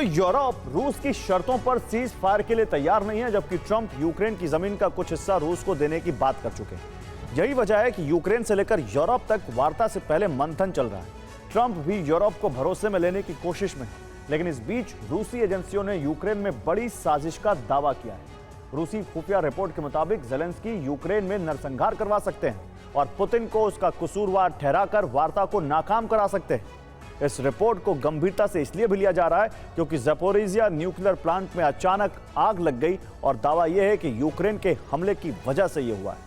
Europe रूस की शर्तों पर सीज फायर के लिए तैयार नहीं है, जबकि ट्रंप यूक्रेन की जमीन का कुछ हिस्सा रूस को देने की बात कर चुके हैं। यही वजह है कि यूक्रेन से लेकर यूरोप तक वार्ता से पहले मंथन चल रहा है। ट्रंप भी यूरोप को भरोसे में लेने की कोशिश में है, लेकिन इस बीच रूसी एजेंसियों ने यूक्रेन में बड़ी साजिश का दावा किया है। रूसी खुफिया रिपोर्ट के मुताबिक ज़ेलेंस्की यूक्रेन में नरसंहार करवा सकते हैं और पुतिन को उसका कसूरवार ठहराकर वार्ता को नाकाम करा सकते हैं। इस रिपोर्ट को गंभीरता से इसलिए भी लिया जा रहा है क्योंकि ज़पोरिजिया न्यूक्लियर प्लांट में अचानक आग लग गई और दावा यह है कि यूक्रेन के हमले की वजह से यह हुआ है।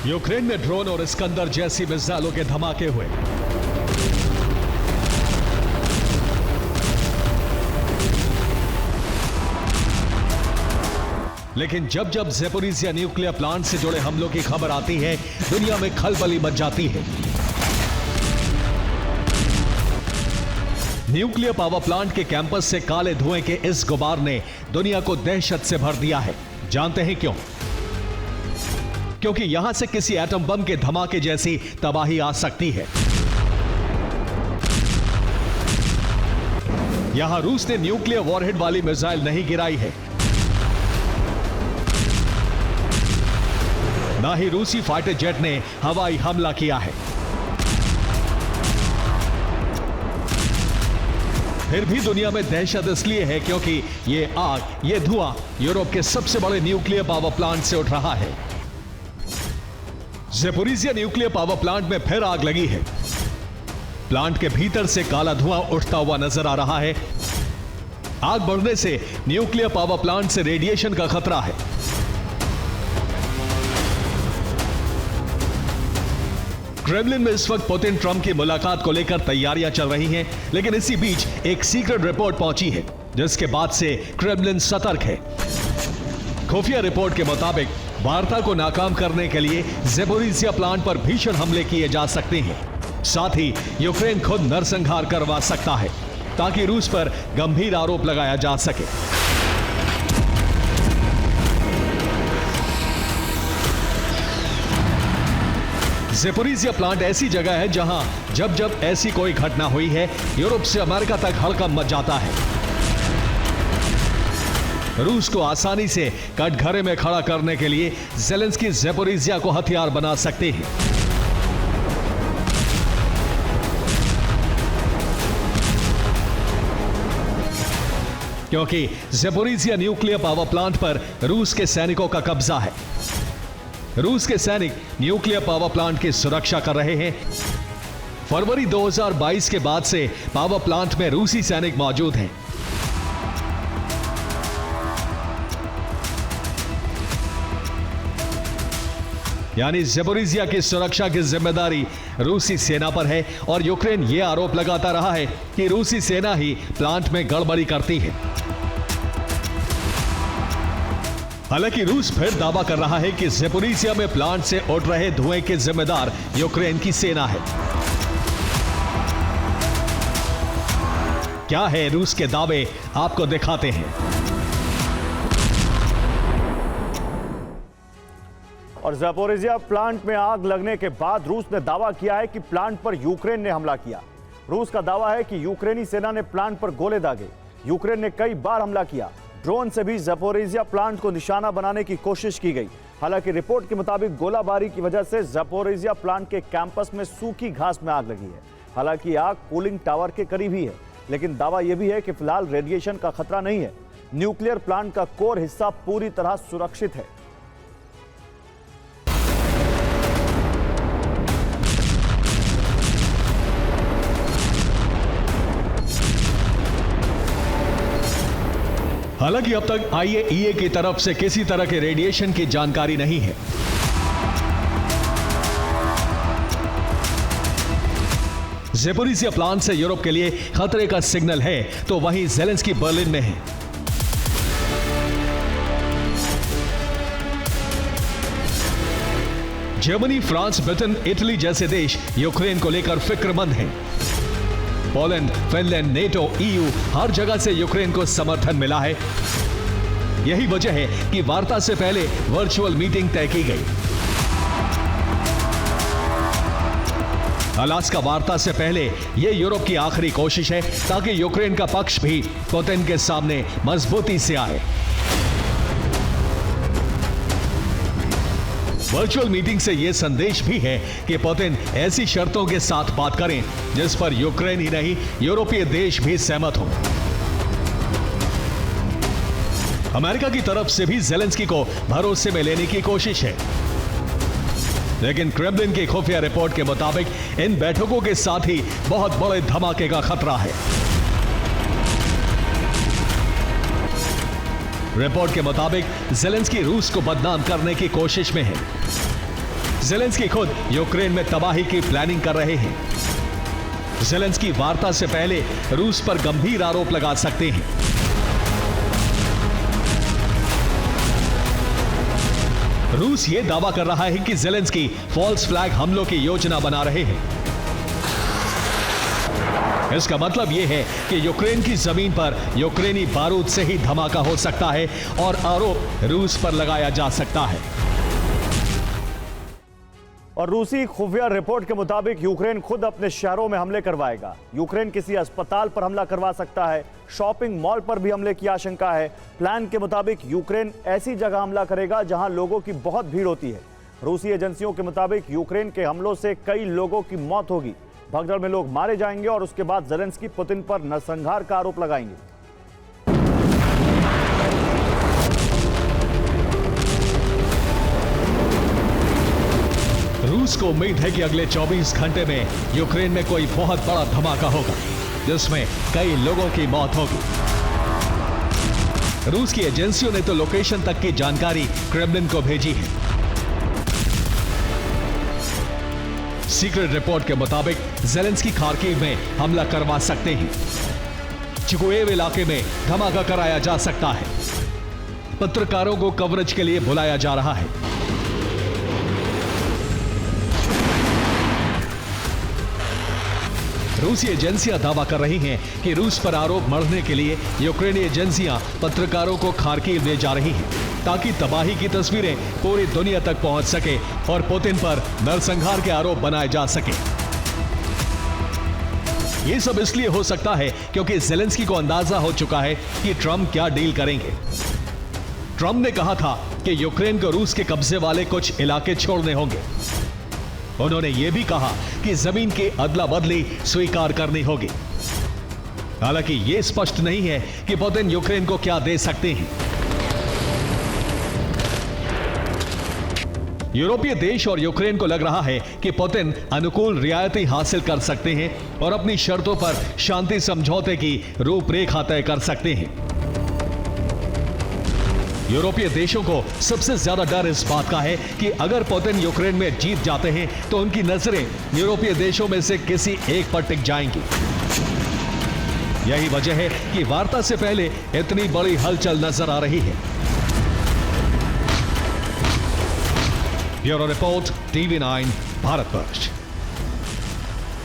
यूक्रेन में ड्रोन और इस्कंदर जैसी मिसाइलों के धमाके हुए। लेकिन जब जब ज़पोरिजिया न्यूक्लियर प्लांट से जुड़े हमलों की खबर आती है, दुनिया में खलबली मच जाती है। न्यूक्लियर पावर प्लांट के कैंपस से काले धुएं के इस गुबार ने दुनिया को दहशत से भर दिया है। जानते हैं क्यों? क्योंकि यहां से किसी एटम बम के धमाके जैसी तबाही आ सकती है। यहां रूस ने न्यूक्लियर वॉरहेड वाली मिसाइल नहीं गिराई है, ना ही रूसी फाइटर जेट ने हवाई हमला किया है। फिर भी दुनिया में दहशत इसलिए है क्योंकि ये आग, ये धुआं यूरोप के सबसे बड़े न्यूक्लियर पावर प्लांट से उठ रहा है। ज़पोरिजिया न्यूक्लियर पावर प्लांट में फिर आग लगी है। प्लांट के भीतर से काला धुआं उठता हुआ नजर आ रहा है। आग बढ़ने से न्यूक्लियर पावर प्लांट से रेडिएशन का खतरा है। क्रेमलिन में इस वक्त पुतिन ट्रंप की मुलाकात को लेकर तैयारियां चल रही हैं, लेकिन इसी बीच एक सीक्रेट रिपोर्ट पहुंची है, जिसके बाद से क्रेमलिन सतर्क है। खुफिया रिपोर्ट के मुताबिक वार्ता को नाकाम करने के लिए ज़पोरिजिया प्लांट पर भीषण हमले किए जा सकते हैं। साथ ही यूक्रेन खुद नरसंहार करवा सकता है, ताकि रूस पर गंभीर आरोप लगाया जा सके। ज़पोरिजिया प्लांट ऐसी जगह है जहां जब जब ऐसी कोई घटना हुई है, यूरोप से अमेरिका तक हड़कंप मच जाता है। रूस को आसानी से कटघरे में खड़ा करने के लिए ज़ेलेंस्की ज़पोरिजिया को हथियार बना सकते हैं। क्योंकि ज़पोरिजिया न्यूक्लियर पावर प्लांट पर रूस के सैनिकों का कब्जा है। रूस के सैनिक न्यूक्लियर पावर प्लांट की सुरक्षा कर रहे हैं। फरवरी 2022 के बाद से पावर प्लांट में रूसी सैनिक मौजूद हैं। यानी ज़पोरिजिया की सुरक्षा की जिम्मेदारी रूसी सेना पर है और यूक्रेन यह आरोप लगाता रहा है कि रूसी सेना ही प्लांट में गड़बड़ी करती है। हालांकि रूस फिर दावा कर रहा है कि ज़पोरिजिया में प्लांट से उठ रहे धुएं के जिम्मेदार यूक्रेन की सेना है। क्या है रूस के दावे, आपको दिखाते हैं। और ज़पोरिजिया प्लांट में आग लगने के बाद रूस ने दावा किया है कि प्लांट पर यूक्रेन ने हमला किया। रूस का दावा है कि यूक्रेनी सेना ने प्लांट पर गोले दागे। यूक्रेन ने कई बार हमला किया। ड्रोन से भी ज़पोरिजिया प्लांट को निशाना बनाने की कोशिश की गई। हालांकि रिपोर्ट के मुताबिक गोलाबारी की वजह से ज़पोरिजिया प्लांट के कैंपस में सूखी घास में आग लगी है। हालांकि आग कूलिंग टावर के करीब ही है, लेकिन दावा यह भी है कि फिलहाल रेडिएशन का खतरा नहीं है। न्यूक्लियर प्लांट का कोर हिस्सा पूरी तरह सुरक्षित है। हालांकि अब तक IAEA की तरफ से किसी तरह के रेडिएशन की जानकारी नहीं है। ज़पोरिजिया प्लांट से यूरोप के लिए खतरे का सिग्नल है, तो वहीं ज़ेलेंस्की बर्लिन में है। जर्मनी, फ्रांस, ब्रिटेन, इटली जैसे देश यूक्रेन को लेकर फिक्रमंद हैं। पोलैंड, फिनलैंड, नेटो, EU हर जगह से यूक्रेन को समर्थन मिला है। यही वजह है कि वार्ता से पहले वर्चुअल मीटिंग तय की गई। अलास्का वार्ता से पहले यह यूरोप की आखिरी कोशिश है ताकि यूक्रेन का पक्ष भी पुतिन के सामने मजबूती से आए। वर्चुअल मीटिंग से यह संदेश भी है कि पुतिन ऐसी शर्तों के साथ बात करें जिस पर यूक्रेन ही नहीं यूरोपीय देश भी सहमत हों। अमेरिका की तरफ से भी ज़ेलेंस्की को भरोसे में लेने की कोशिश है, लेकिन क्रेमलिन की खुफिया रिपोर्ट के मुताबिक इन बैठकों के साथ ही बहुत बड़े धमाके का खतरा है। रिपोर्ट के मुताबिक ज़ेलेंस्की रूस को बदनाम करने की कोशिश में है। ज़ेलेंस्की खुद यूक्रेन में तबाही की प्लानिंग कर रहे हैं। ज़ेलेंस्की वार्ता से पहले रूस पर गंभीर आरोप लगा सकते हैं। रूस यह दावा कर रहा है कि ज़ेलेंस्की फॉल्स फ्लैग हमलों की योजना बना रहे हैं। इसका मतलब यह है कि यूक्रेन की जमीन पर यूक्रेनी बारूद से ही धमाका हो सकता है और आरोप रूस पर लगाया जा सकता है। और रूसी खुफिया रिपोर्ट के मुताबिक यूक्रेन खुद अपने शहरों में हमले करवाएगा। यूक्रेन किसी अस्पताल पर हमला करवा सकता है, शॉपिंग मॉल पर भी हमले की आशंका है। प्लान के मुताबिक यूक्रेन ऐसी जगह हमला करेगा जहां लोगों की बहुत भीड़ होती है। रूसी एजेंसियों के मुताबिक यूक्रेन के हमलों से कई लोगों की मौत होगी, भगदड़ में लोग मारे जाएंगे और उसके बाद ज़ेलेंस्की पुतिन पर नरसंहार का आरोप लगाएंगे। रूस को उम्मीद है कि अगले 24 घंटे में यूक्रेन में कोई बहुत बड़ा धमाका होगा जिसमें कई लोगों की मौत होगी। रूस की एजेंसियों ने तो लोकेशन तक की जानकारी क्रेमलिन को भेजी है। सीक्रेट रिपोर्ट के मुताबिक ज़ेलेंस्की खार्किव में हमला करवा सकते हैं। चिकुएव इलाके में धमाका कराया जा सकता है। पत्रकारों को कवरेज के लिए बुलाया जा रहा है। रूसी एजेंसियां दावा कर रही हैं कि रूस पर आरोप मढ़ने के लिए यूक्रेनी एजेंसियां पत्रकारों को खार्किव ले जा रही हैं ताकि तबाही की तस्वीरें पूरी दुनिया तक पहुंच सके और पुतिन पर नरसंहार के आरोप बनाए जा सके। यह सब इसलिए हो सकता है क्योंकि ज़ेलेंस्की को अंदाजा हो चुका है कि ट्रंप क्या डील करेंगे। ट्रंप ने कहा था कि यूक्रेन को रूस के कब्जे वाले कुछ इलाके छोड़ने होंगे। उन्होंने यह भी कहा कि जमीन की अदला बदली स्वीकार करनी होगी। हालांकि यह स्पष्ट नहीं है कि पुतिन यूक्रेन को क्या दे सकते हैं। यूरोपीय देश और यूक्रेन को लग रहा है कि पुतिन अनुकूल रियायतें हासिल कर सकते हैं और अपनी शर्तों पर शांति समझौते की रूपरेखा तय कर सकते हैं। यूरोपीय देशों को सबसे ज्यादा डर इस बात का है कि अगर पुतिन यूक्रेन में जीत जाते हैं तो उनकी नजरें यूरोपीय देशों में से किसी एक पर टिक जाएंगी। यही वजह है कि वार्ता से पहले इतनी बड़ी हलचल नजर आ रही है। Bureau report, TV9 Bharatvarsh.